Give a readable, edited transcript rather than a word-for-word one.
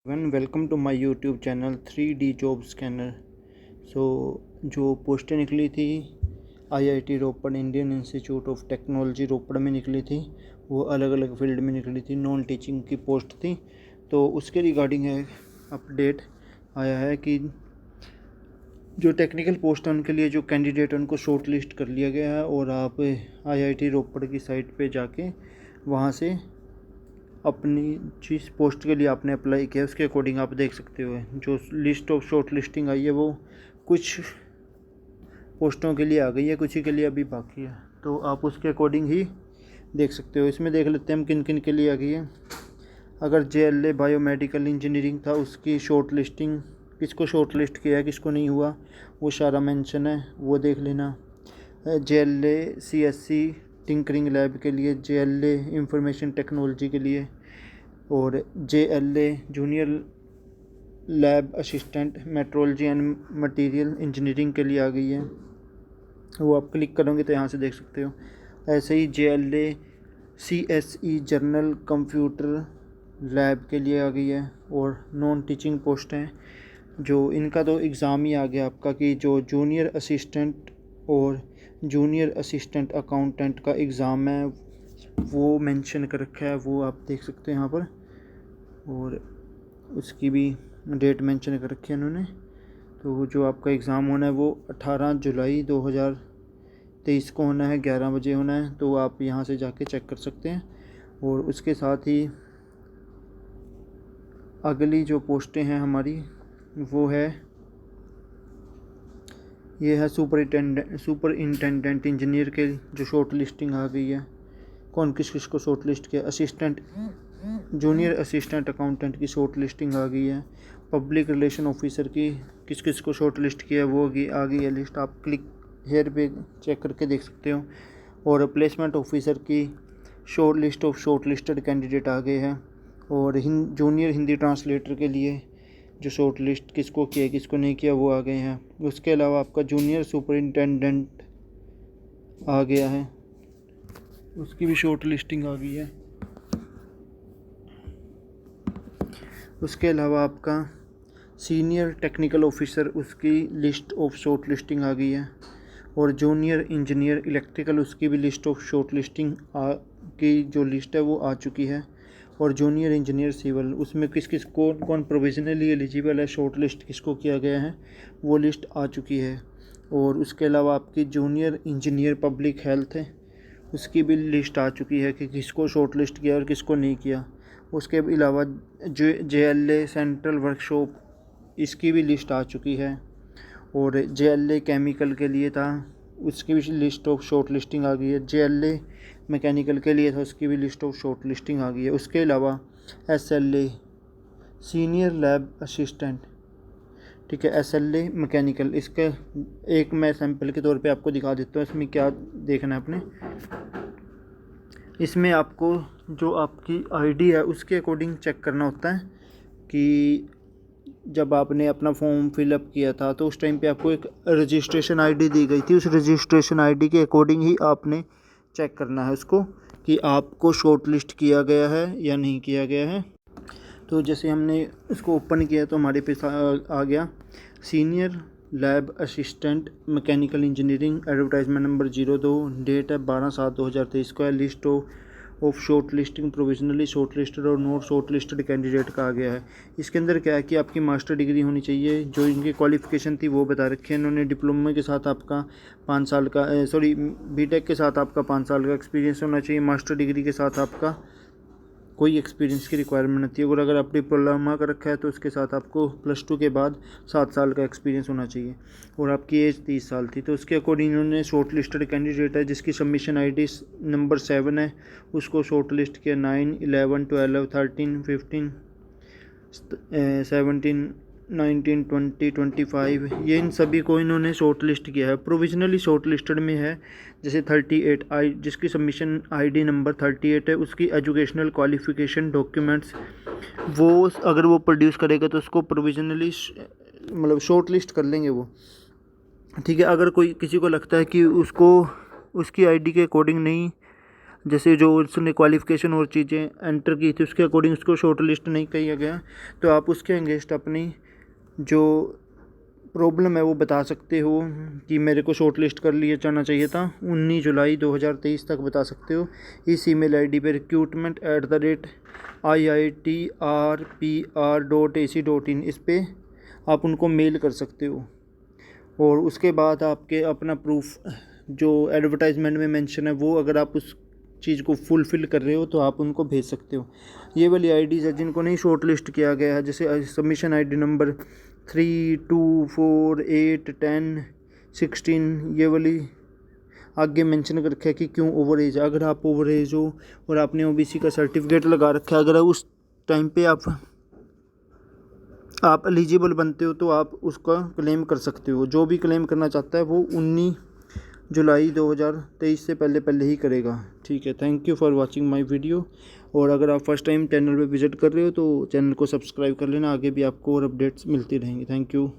Welcome to my YouTube channel 3D job scanner. जो पोस्टें निकली थी IIT Ropar, Indian Institute of Technology Ropar में निकली थी, वो अलग अलग फील्ड में निकली थी, नॉन टीचिंग की पोस्ट थी। तो उसके रिगार्डिंग अपडेट आया है कि जो टेक्निकल पोस्ट है उनके लिए जो कैंडिडेट उनको शॉर्ट लिस्ट कर लिया गया है और आप आईआईटी रोपड़ की साइट पे जाके वहाँ से अपनी जिस पोस्ट के लिए आपने अप्लाई किया उसके अकॉर्डिंग आप देख सकते हो। जो लिस्ट ऑफ शॉर्ट लिस्टिंग आई है वो कुछ पोस्टों के लिए आ गई है, कुछ ही के लिए अभी बाकी है, तो आप उसके अकॉर्डिंग ही देख सकते हो। इसमें देख लेते हैं हम किन किन के लिए आ गई है। अगर JLA बायोमेडिकल इंजीनियरिंग था उसकी शॉर्ट लिस्टिंग, किसको शॉर्ट लिस्ट किया है किसको नहीं हुआ वो सारा मेंशन है, वो देख लेना। JLA CSC टिंकरिंग लैब के लिए, JLA इंफॉर्मेशन टेक्नोलॉजी के लिए और JLA junior lab assistant metrology and material engineering के लिए आ गई है, वो आप क्लिक करोगे तो यहाँ से देख सकते हो। ऐसे ही JLA CSE journal computer lab के लिए आ गई है और नॉन टीचिंग पोस्ट हैं जो इनका तो एग्ज़ाम ही आ गया आपका कि जो जूनियर असिस्टेंट और जूनियर असिस्टेंट अकाउंटेंट का एग्ज़ाम है वो मेंशन कर रखा है, वो आप देख सकते हैं यहाँ पर, और उसकी भी डेट मेंशन कर रखी है उन्होंने। तो जो आपका एग्ज़ाम होना है वो 18 जुलाई 2023 को होना है, 11 बजे होना है, तो आप यहाँ से जाके चेक कर सकते हैं। और उसके साथ ही अगली जो पोस्टें हैं हमारी वो है, ये है सुपरिंटेंडेंट इंजीनियर के जो शॉर्ट लिस्टिंग आ गई है। कौन किस किस को शॉर्ट लिस्ट किया, असिस्टेंट जूनियर असिस्टेंट अकाउंटेंट की शॉर्ट लिस्टिंग आ गई है। पब्लिक रिलेशन ऑफिसर की किस किस को शॉर्ट लिस्ट किया वो आ गई है लिस्ट, आप क्लिक हेयर पे चेक करके देख सकते हो। और प्लेसमेंट ऑफिसर की short list of short listed candidate आ गए हैं। और जूनियर हिंदी ट्रांसलेटर के लिए जो शॉर्ट लिस्ट किसको किया किसको नहीं किया वो आ गए हैं। उसके अलावा आपका जूनियर सुपरिंटेंडेंट आ गया है, उसकी भी शॉर्ट लिस्टिंग आ गई है। उसके अलावा आपका सीनियर टेक्निकल ऑफिसर, उसकी लिस्ट ऑफ शॉर्ट लिस्टिंग आ गई है। और जूनियर इंजीनियर इलेक्ट्रिकल, उसकी भी लिस्ट ऑफ शॉर्ट लिस्टिंग की जो लिस्ट है वो आ चुकी है। और जूनियर इंजीनियर सिविल, उसमें किस किस कौन प्रोविजनली एलिजिबल है, शॉर्ट लिस्ट किसको किया गया है वो लिस्ट आ चुकी है। और उसके अलावा आपकी जूनियर इंजीनियर पब्लिक हेल्थ है, उसकी भी लिस्ट आ चुकी है कि किसको शॉर्ट लिस्ट किया और किसको नहीं किया। उसके अलावा JLA सेंट्रल वर्कशॉप, इसकी भी लिस्ट आ चुकी है। और JLA केमिकल के लिए था, उसकी भी लिस्ट ऑफ शॉर्ट लिस्टिंग आ गई है। JLA मैकेनिकल के लिए था, उसकी भी लिस्ट ऑफ शॉर्ट लिस्टिंग आ गई है। उसके अलावा SLA सीनियर लैब असिस्टेंट, ठीक है, SLA मैकेनिकल, इसके एक मैं सैंपल के तौर पे आपको दिखा देता हूँ इसमें क्या देखना है आपने। इसमें आपको जो आपकी आईडी है उसके अकॉर्डिंग चेक करना होता है कि जब आपने अपना फॉर्म फिलअप किया था तो उस टाइम पे आपको एक रजिस्ट्रेशन आईडी दी गई थी, उस रजिस्ट्रेशन आईडी के अकॉर्डिंग ही आपने चेक करना है उसको कि आपको शॉर्ट लिस्ट किया गया है या नहीं किया गया है। तो जैसे हमने इसको ओपन किया तो हमारे पास आ गया senior lab assistant mechanical engineering, advertisement number 02, date है 12/7/2023 को है। List of shortlisting provisionally shortlisted और नॉट शॉर्ट लिस्टेड कैंडिडेट का आ गया है। इसके अंदर क्या है कि आपकी मास्टर डिग्री होनी चाहिए, जो इनकी क्वालिफ़िकेशन थी वो बता रखी है इन्होंने। डिप्लोमा के साथ आपका 5 साल का बीटेक के साथ आपका 5 साल का एक्सपीरियंस होना चाहिए। मास्टर डिग्री के साथ आपका कोई एक्सपीरियंस की रिक्वायरमेंट नहीं है, और अगर आप डिप्लोमा का रखा है तो उसके साथ आपको +2 के बाद 7 साल का एक्सपीरियंस होना चाहिए। और आपकी एज 30 साल थी, तो उसके अकॉर्डिंग इन्होंने शॉर्ट लिस्टेड कैंडिडेट है जिसकी सबमिशन आईडी नंबर 7 है, उसको शॉर्ट लिस्ट किया 9, 11, 12, 13, 15, 17, 19, 20, 25, ये इन सभी को इन्होंने शॉर्ट लिस्ट किया है। प्रोविजनली शॉर्ट लिस्टेड में है जैसे 38 जिसकी सबमिशन आईडी नंबर 38 है, उसकी एजुकेशनल क्वालिफ़िकेशन डॉक्यूमेंट्स वो अगर वो प्रोड्यूस करेगा तो उसको प्रोविजनली मतलब शॉर्ट लिस्ट कर लेंगे वो, ठीक है। अगर कोई किसी को लगता है कि उसको उसकी आईडी के अकॉर्डिंग नहीं जैसे जो उसने क्वालिफ़िकेशन और चीज़ें एंटर की थी उसके अकॉर्डिंग उसको शॉर्ट लिस्ट नहीं किया गया, तो आप उसके अगेंस्ट अपनी जो प्रॉब्लम है वो बता सकते हो कि मेरे को शॉर्ट लिस्ट कर लिया जाना चाहिए था। 19 जुलाई 2023 तक बता सकते हो। इस ईमेल आईडी पे recruitment@iitrpr.ac.in इस पे आप उनको मेल कर सकते हो। और उसके बाद आपके अपना प्रूफ जो एडवर्टाइजमेंट में मेंशन है वो अगर आप उस चीज़ को फुलफ़िल कर रहे हो तो आप उनको भेज सकते हो। ये वाली आईडीज़ है जिनको नहीं शॉर्ट लिस्ट किया गया है, जैसे सबमिशन आईडी नंबर 3, 2, 4, 8, 10, 16 ये वाली आगे मेंशन कर रखा है कि क्यों ओवर एज। अगर आप ओवर एज हो और आपने ओबीसी का सर्टिफिकेट लगा रखा है, अगर उस टाइम पे आप एलिजिबल बनते हो तो आप उसका क्लेम कर सकते हो। जो भी क्लेम करना चाहता है वो 19 जुलाई 2023 से पहले ही करेगा। ठीक है, thank you for watching my video. और अगर आप फर्स्ट टाइम चैनल पे विजिट कर रहे हो तो चैनल को सब्सक्राइब कर लेना, आगे भी आपको और अपडेट्स मिलती रहेंगी। Thank you.